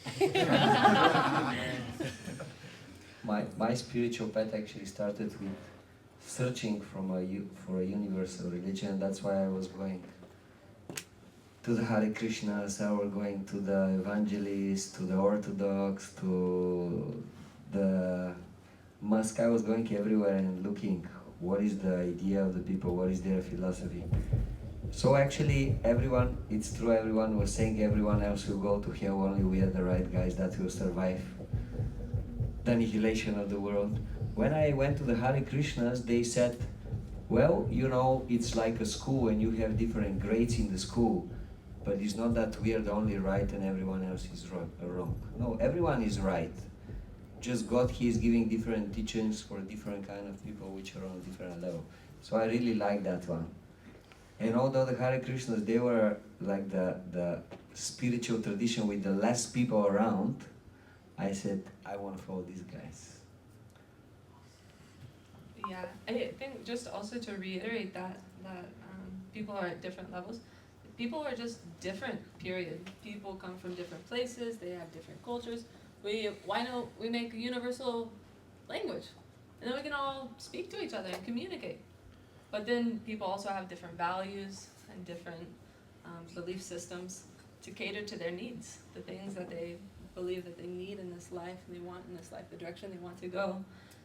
my spiritual path actually started with searching for a universal religion. That's why I was going to the Hare Krishnas, I was going to the evangelists, to the Orthodox, to the mosque. I was going everywhere and looking what is the idea of the people, what is their philosophy. So actually everyone, it's true, everyone was saying everyone else will go to hell, only we are the right guys that will survive the annihilation of the world. When I went to the Hare Krishnas, they said, well, you know, it's like a school and you have different grades in the school, but it's not that we are the only right and everyone else is wrong. No, everyone is right. Just God, He is giving different teachings for different kind of people which are on different level. So I really like that one. And although the Hare Krishnas, they were like the spiritual tradition with the less people around, I said, I want to follow these guys. Yeah, I think just also to reiterate that people are at different levels. People are just different, period. People come from different places, they have different cultures. Why don't we make a universal language? And then we can all speak to each other and communicate. But then people also have different values and different belief systems to cater to their needs, the things that they believe that they need in this life, and they want in this life, the direction they want to go.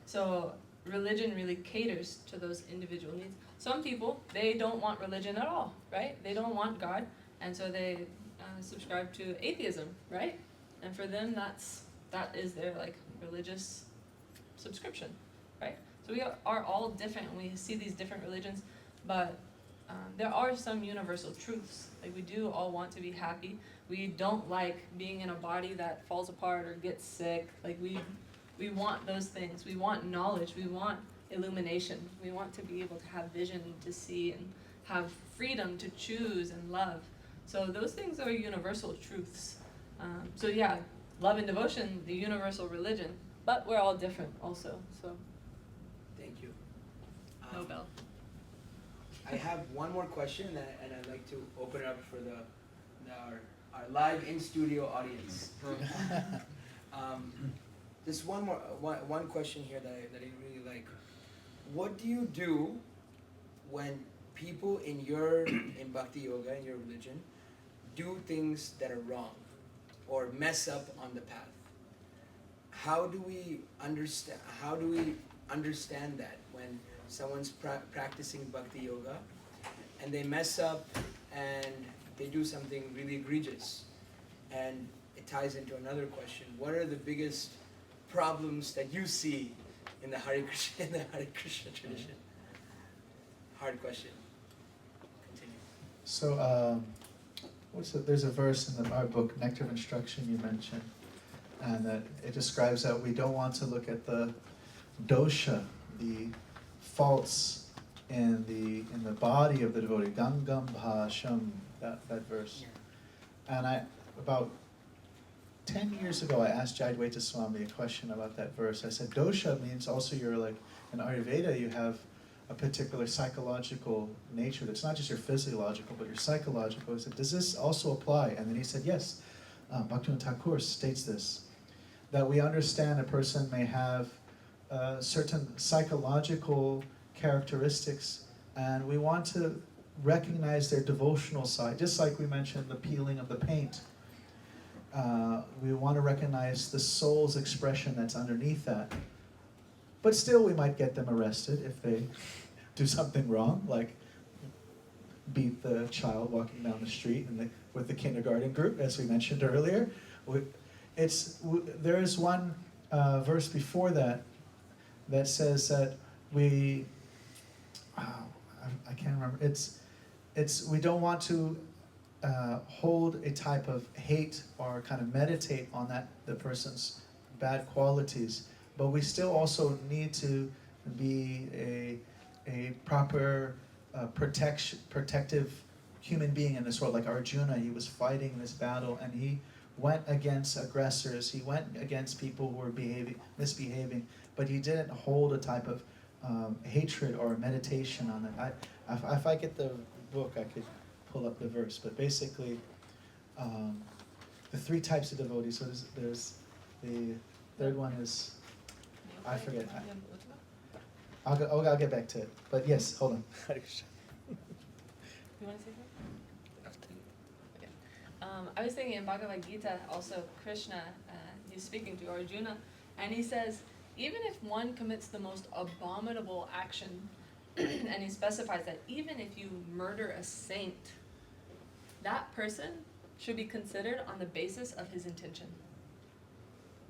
So religion really caters to those individual needs. Some people, they don't want religion at all, right? They don't want God, and so they subscribe to atheism, right? And for them, that is their like religious subscription, right? So we are all different, and we see these different religions, but there are some universal truths. Like, we do all want to be happy. We don't like being in a body that falls apart or gets sick. Like, we want those things. We want knowledge. We want illumination. We want to be able to have vision, to see, and have freedom to choose and love. So those things are universal truths. So yeah, love and devotion, the universal religion, but we're all different also. So Thank you. Nobel. I have one more question, and I'd like to open it up for our live in studio audience. Just one question here that I really like. What do you do when people in Bhakti Yoga, in your religion, do things that are wrong or mess up on the path? How do we understand that when someone's practicing Bhakti Yoga and they mess up and they do something really egregious? And it ties into another question. What are the biggest problems that you see in the Hare Krishna tradition? Hard question. Continue. So, there's a verse in our book, Nectar of Instruction, you mentioned, and that it describes that we don't want to look at the dosha, the faults in the body of the devotee, Gangam Bhasham, that verse. And about 10 years ago, I asked Jayadvaita Swami a question about that verse. I said, dosha means also you're like, in Ayurveda you have a particular psychological nature that's not just your physiological, but your psychological. I said, does this also apply? And then he said, yes. Bhaktivinoda Thakur states this, that we understand a person may have certain psychological characteristics, and we want to recognize their devotional side, just like we mentioned the peeling of the paint. We want to recognize the soul's expression that's underneath that. But still, we might get them arrested if they do something wrong, like beat the child walking down the street with the kindergarten group, as we mentioned earlier. There is one verse before that says that we, I can't remember. We don't want to hold a type of hate or kind of meditate on the person's bad qualities, but we still also need to be a proper protective human being in this world. Like Arjuna, he was fighting this battle and he went against aggressors, he went against people who were misbehaving, but he didn't hold a type of hatred or meditation on it. If I get the book, I could pull up the verse, but basically the three types of devotees. So there's the third one is I forget. I'll get back to it. But yes, hold on. You want to say something? Okay. I was thinking in Bhagavad Gita, also Krishna, he's speaking to Arjuna, and he says, even if one commits the most abominable action, and he specifies that even if you murder a saint, that person should be considered on the basis of his intention.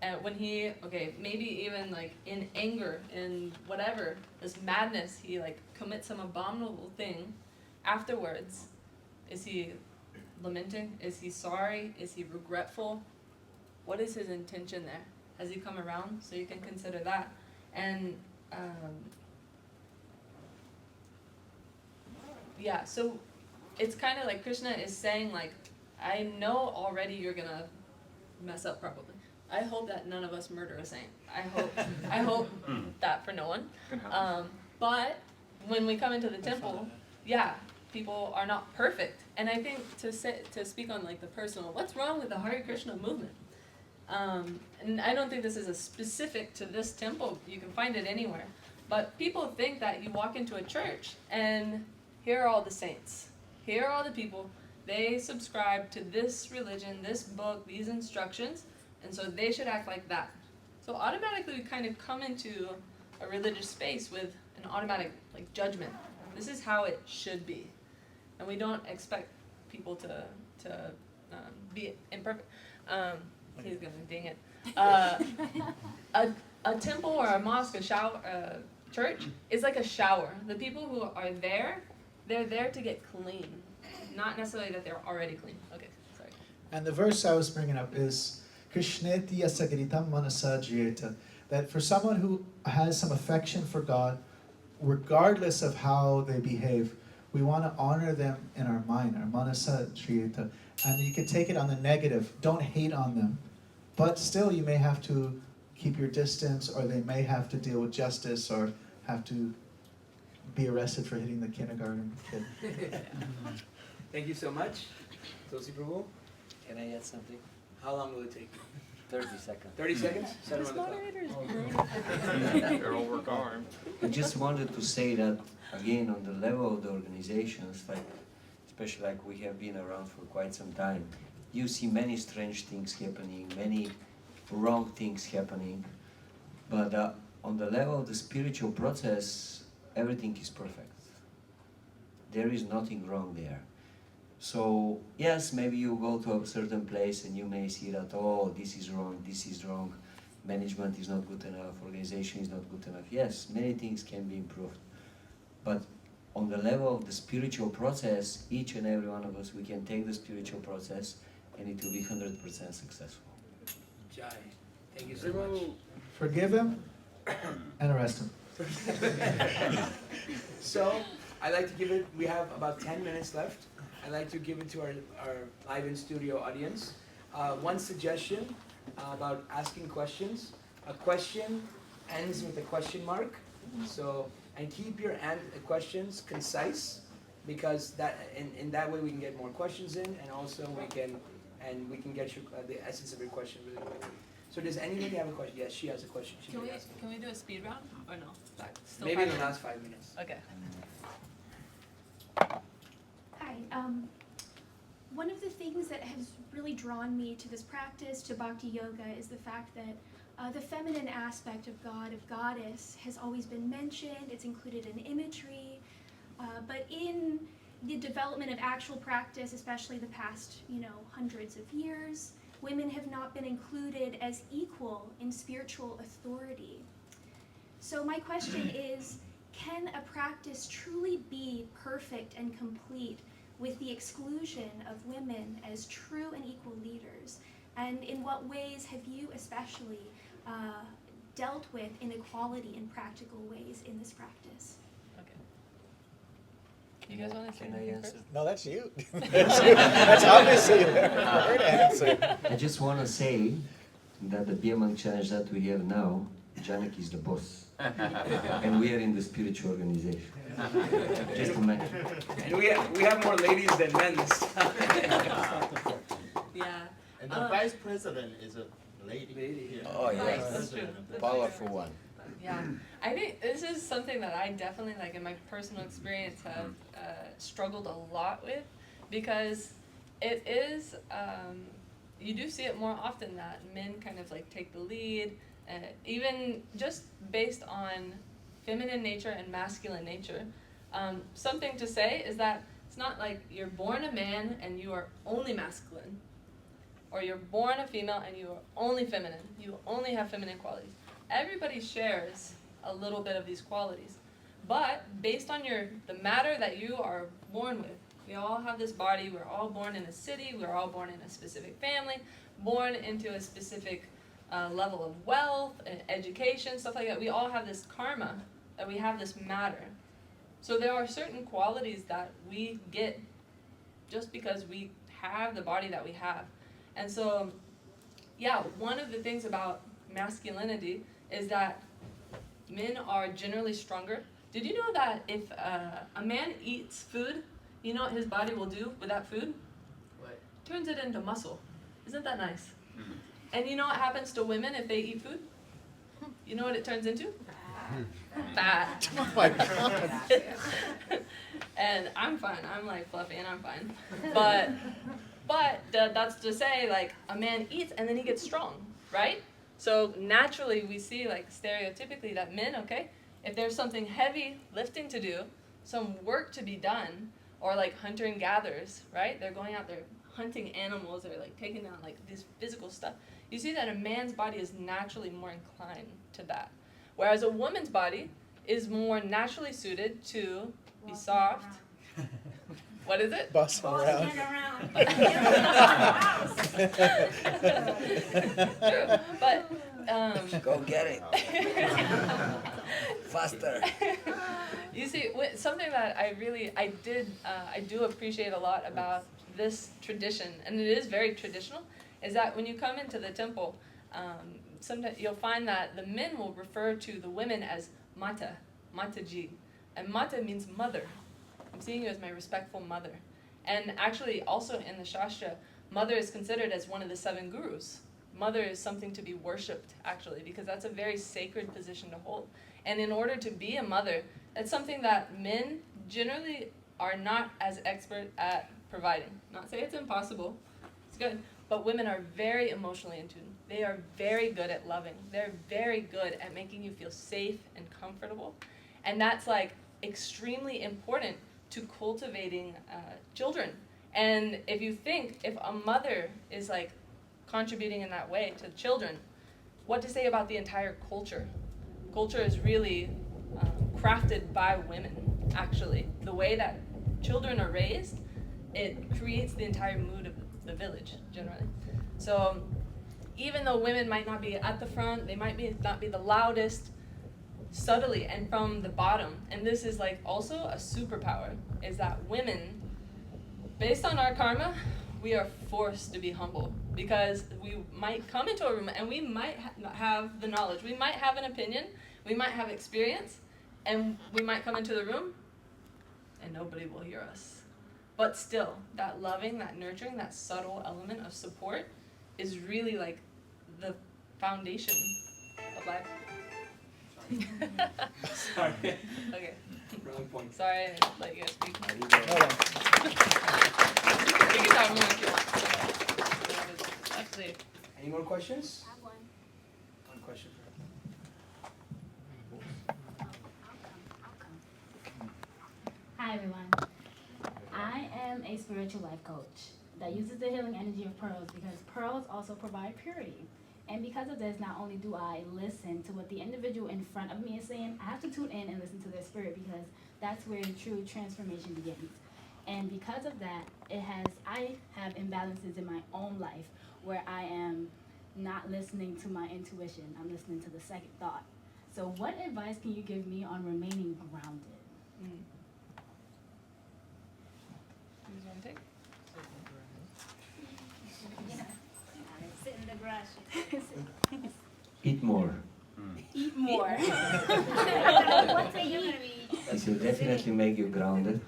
And when he, maybe even like in anger, in whatever, this madness, he like commits some abominable thing, afterwards, is he lamenting? Is he sorry? Is he regretful? What is his intention there? Has he come around? So you can consider that. And so it's kind of like Krishna is saying, like, I know already you're gonna mess up probably. I hope that none of us murder a saint. I hope that for no one. But when we come into the temple, people are not perfect. And I think to speak on like the personal, what's wrong with the Hare Krishna movement? And I don't think this is a specific to this temple. You can find it anywhere. But people think that you walk into a church and here are all the saints. Here are all the people. They subscribe to this religion, this book, these instructions, and so they should act like that. So automatically we kind of come into a religious space with an automatic like judgment. This is how it should be. And we don't expect people to be imperfect. He's gonna ding it. A temple or a mosque, a shower, church is like a shower. The people who are there, they're there to get clean, not necessarily that they're already clean. Okay, sorry. And the verse I was bringing up is Krishneti asagritam manasa jyeta. That for someone who has some affection for God, regardless of how they behave, we want to honor them in our mind, our manasa jyeta. And you can take it on the negative. Don't hate on them. But still, you may have to keep your distance, or they may have to deal with justice, or have to be arrested for hitting the kindergarten kid. Thank you so much. Tulsi Prabhu, Can I add something? how long will it take? 30 seconds. 30 seconds? Set it on the clock. They're overarmed. I just wanted to say that, again, on the level of the organizations, like, especially like we have been around for quite some time, you see many strange things happening, many wrong things happening, but on the level of the spiritual process, everything is perfect. There is nothing wrong there. So, yes, maybe you go to a certain place and you may see that, oh, this is wrong, management is not good enough, organization is not good enough. Yes, many things can be improved. But on the level of the spiritual process, each and every one of us, we can take the spiritual process and it will be 100% successful. Jai. Thank you so much. Forgive him and arrest him. So, I'd like to give it, we have about 10 minutes left. I'd like to give it to our live in studio audience. One suggestion about asking questions. A question ends with a question mark. So, and keep your questions concise, because that in that way we can get more questions in, and also we can get you the essence of your question really quickly. So does anybody have a question? Yes, she has a question. Can we do a speed round or no? Still Maybe in the 5 last 5 minutes. Okay. Hi. One of the things that has really drawn me to this practice, to Bhakti Yoga, is the fact that the feminine aspect of God, of Goddess, has always been mentioned. It's included in imagery. But in the development of actual practice, especially the past, hundreds of years, women have not been included as equal in spiritual authority. So my question is, can a practice truly be perfect and complete with the exclusion of women as true and equal leaders? And in what ways have you especially dealt with inequality in practical ways in this practice? You guys want to say Can I anything answer? first? No, that's you. That's obviously her to answer. I just want to say that the Debunk challenge that we have now, Janaki is the boss. And we are in the spiritual organization. Just imagine. And we have more ladies than men this time. Yeah. And the vice president is a lady. Lady. Yeah. Oh, Right, yes. that's true. That's Powerful one. Yeah, I think this is something that I definitely, like in my personal experience, have struggled a lot with, because it is, you do see it more often that men kind of like take the lead, even just based on feminine nature and masculine nature. Something to say is that it's not like you're born a man and you are only masculine, or you're born a female and you are only feminine. You only have feminine qualities. Everybody shares a little bit of these qualities, but based on the matter that you are born with, we all have this body. We're all born in a city. We're all born in a specific family, born into a specific level of wealth, education, stuff like that. We all have this karma, that we have this matter. So there are certain qualities that we get just because we have the body that we have. And so, yeah, one of the things about masculinity is that men are generally stronger. Did you know that if a man eats food, you know what his body will do with that food? What? Turns it into muscle. Isn't that nice? And you know what happens to women if they eat food? You know what it turns into? Fat. Oh my God. And I'm fine. I'm like fluffy and I'm fine. But that's to say, like, a man eats and then he gets strong, right? So naturally we see, like, stereotypically that men, okay, if there's something heavy lifting to do, some work to be done, or like hunter and gatherers, right? They're going out there hunting animals, or like taking down like this physical stuff. You see that a man's body is naturally more inclined to that. Whereas a woman's body is more naturally suited to be soft. What is it? Busting around. True, but Go get it. Faster. you see, something that I do appreciate a lot about this tradition, and it is very traditional, is that when you come into the temple, sometimes you'll find that the men will refer to the women as Mata, Mataji, and Mata means mother. I'm seeing you as my respectful mother. And actually, also in the Shastra, mother is considered as one of the 7 gurus. Mother is something to be worshipped, actually, because that's a very sacred position to hold. And in order to be a mother, that's something that men generally are not as expert at providing. Not say it's impossible, it's good, but women are very emotionally in tune. They are very good at loving. They're very good at making you feel safe and comfortable. And that's like extremely important to cultivating children. And if you think, if a mother is like contributing in that way to children, what to say about the entire culture? Culture is really crafted by women, actually. The way that children are raised, it creates the entire mood of the village, generally. So even though women might not be at the front, they might not be the loudest, subtly and from the bottom, and this is like also a superpower, is that women, based on our karma, we are forced to be humble, because we might come into a room and we might not have the knowledge, we might have an opinion, we might have experience, and we might come into the room and nobody will hear us. But still, that loving, that nurturing, that subtle element of support is really like the foundation of life. Sorry. Okay. Wrong point. Sorry, I didn't let you guys speak. Hold on. You can talk more if you want. Actually, Any more questions? I have one. One question Hi everyone. I am a spiritual life coach that uses the healing energy of pearls because pearls also provide purity. And because of this, not only do I listen to what the individual in front of me is saying, I have to tune in and listen to their spirit, because that's where true transformation begins. And because of that, I have imbalances in my own life where I am not listening to my intuition. I'm listening to the second thought. So what advice can you give me on remaining grounded? you guys want to take? Sit in the grass. Eat more. Eat more. What to eat? This will definitely make you grounded.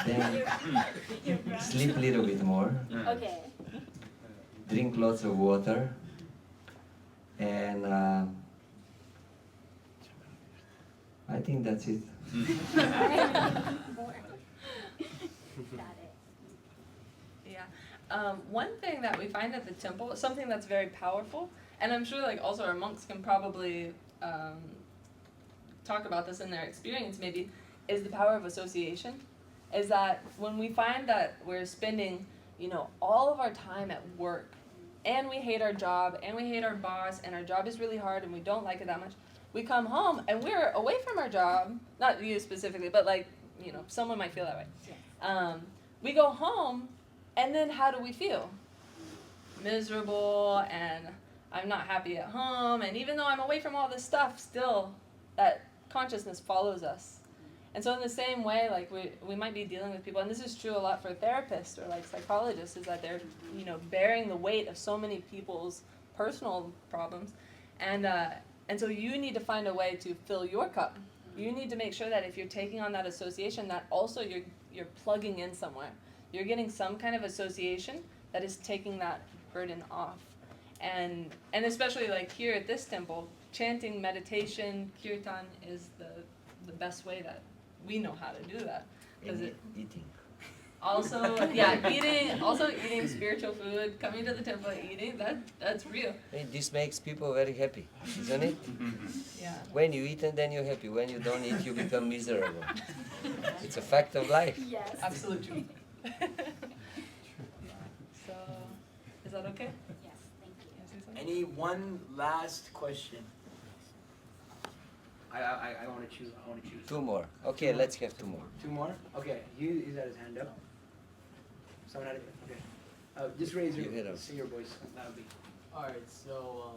Then sleep a little bit more. Okay. Drink lots of water. And I think that's it. Got it. Yeah. One thing that we find at the temple, something that's very powerful, and I'm sure like also our monks can probably talk about this in their experience maybe, is the power of association. Is that when we find that we're spending, all of our time at work, and we hate our job, and we hate our boss, and our job is really hard, and we don't like it that much, we come home and we're away from our job, not you specifically, but like, someone might feel that way. Yes. We go home, and then how do we feel? Miserable, and I'm not happy at home, and even though I'm away from all this stuff, still that consciousness follows us. And so in the same way, like we might be dealing with people, and this is true a lot for therapists or like psychologists, is that they're, bearing the weight of so many people's personal problems. And so you need to find a way to fill your cup. You need to make sure that if you're taking on that association, that also you're plugging in somewhere. You're getting some kind of association that is taking that burden off. And especially like here at this temple, chanting, meditation, kirtan is the best way that we know how to do that. Because Eating. Also, eating spiritual food, coming to the temple and eating, that's real. Hey, this makes people very happy, isn't it? Yeah. When you eat and then you're happy. When you don't eat, you become miserable. It's a fact of life. Yes. Absolute truth. So, is that okay? Yes, thank you. Can I say something? Any one last question? I want to choose. Two more. Okay, let's have two more. Two more? Okay, he's got his hand up. Someone had it? Okay. Just raise You hit him. your voice loudly. Alright, so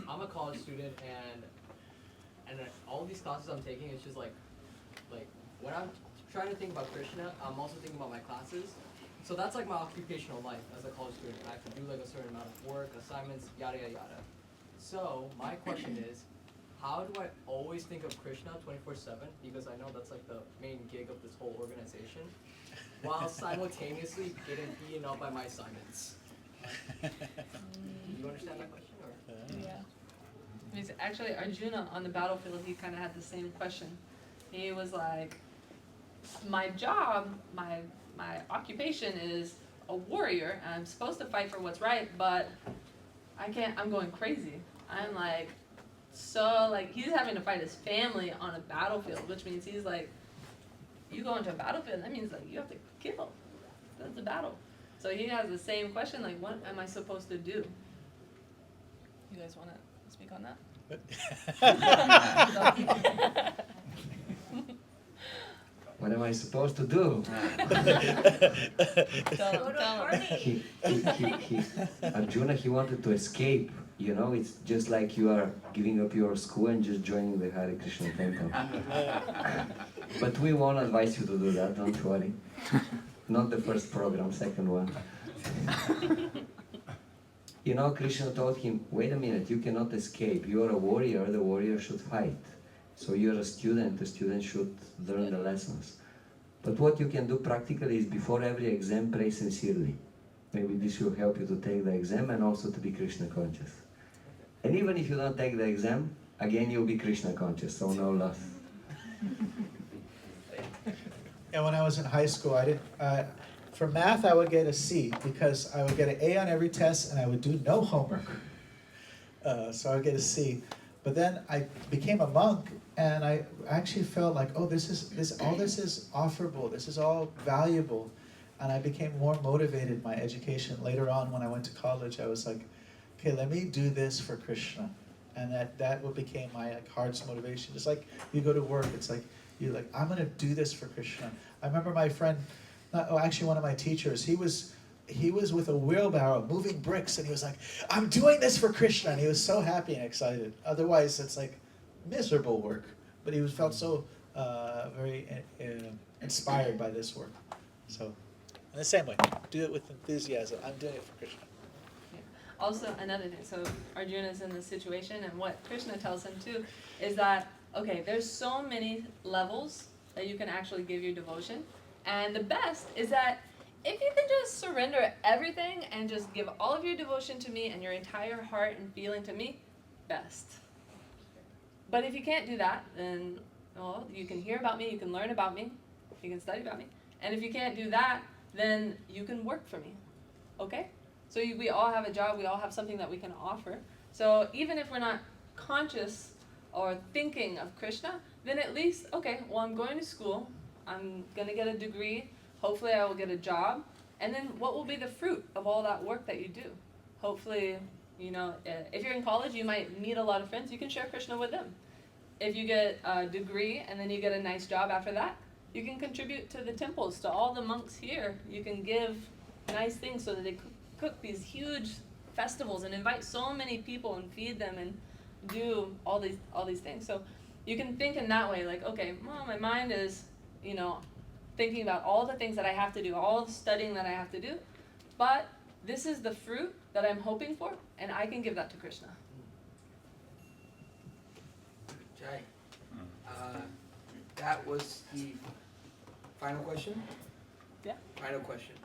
I'm a college student and all these classes I'm taking, it's just like when I'm trying to think about Krishna, I'm also thinking about my classes. So that's like my occupational life as a college student. I have to do like a certain amount of work, assignments, yada yada yada. So my question is, how do I always think of Krishna 24/7? Because I know that's like the main gig of this whole organization, while simultaneously getting eaten up by my assignments. Do you understand that question? Or? Yeah. Because actually, Arjuna on the battlefield, he kind of had the same question. He was like, my job, my occupation is a warrior, and I'm supposed to fight for what's right, but I can't, I'm going crazy. I'm like, he's having to fight his family on a battlefield, which means he's like, you go into a battlefield, that means like you have to kill. That's a battle. So he has the same question, like, what am I supposed to do? You guys want to speak on that? What am I supposed to do? Tell him. Arjuna, he wanted to escape. It's just like you are giving up your school and just joining the Hare Krishna temple. But we won't advise you to do that, don't worry. Not the first program, second one. Krishna told him, wait a minute, you cannot escape. You are a warrior, the warrior should fight. So you're a student, the student should learn the lessons. But what you can do practically is before every exam, pray sincerely. Maybe this will help you to take the exam and also to be Krishna conscious. And even if you don't take the exam, again you'll be Krishna conscious, so no loss. And when I was in high school, for math I would get a C because I would get an A on every test and I would do no homework. So I would get a C. But then I became a monk and I actually felt like, all this is offerable, this is all valuable. And I became more motivated in my education. Later on when I went to college, I was like, okay, let me do this for Krishna. And that what became my heart's motivation. Just like you go to work, it's like, you're like, I'm gonna do this for Krishna. I remember my friend, actually one of my teachers, he was with a wheelbarrow moving bricks and he was like, I'm doing this for Krishna. And he was so happy and excited. Otherwise it's like miserable work. But he felt so very inspired by this work. So in the same way, do it with enthusiasm. I'm doing it for Krishna. Yeah. Also, another thing, so Arjuna's in this situation, and what Krishna tells him too is that, okay, there's so many levels that you can actually give your devotion, and the best is that If you can just surrender everything and just give all of your devotion to me and your entire heart and feeling to me, best. But if you can't do that, then well, you can hear about me, you can learn about me, you can study about me. And if you can't do that, then you can work for me. Okay? So we all have a job, we all have something that we can offer. So even if we're not conscious or thinking of Krishna, then at least, okay, well, I'm going to school, I'm going to get a degree, hopefully I will get a job, and then what will be the fruit of all that work that you do? Hopefully, you know, if you're in college, you might meet a lot of friends, you can share Krishna with them. If you get a degree and then you get a nice job after that, you can contribute to the temples, to all the monks here. You can give nice things so that they cook these huge festivals and invite so many people and feed them and do all these things. So you can think in that way, like, okay, well, my mind is, you know, thinking about all the things that I have to do, all the studying that I have to do, but this is the fruit that I'm hoping for, and I can give that to Krishna. Jai. That was the final question? Yeah. Final question.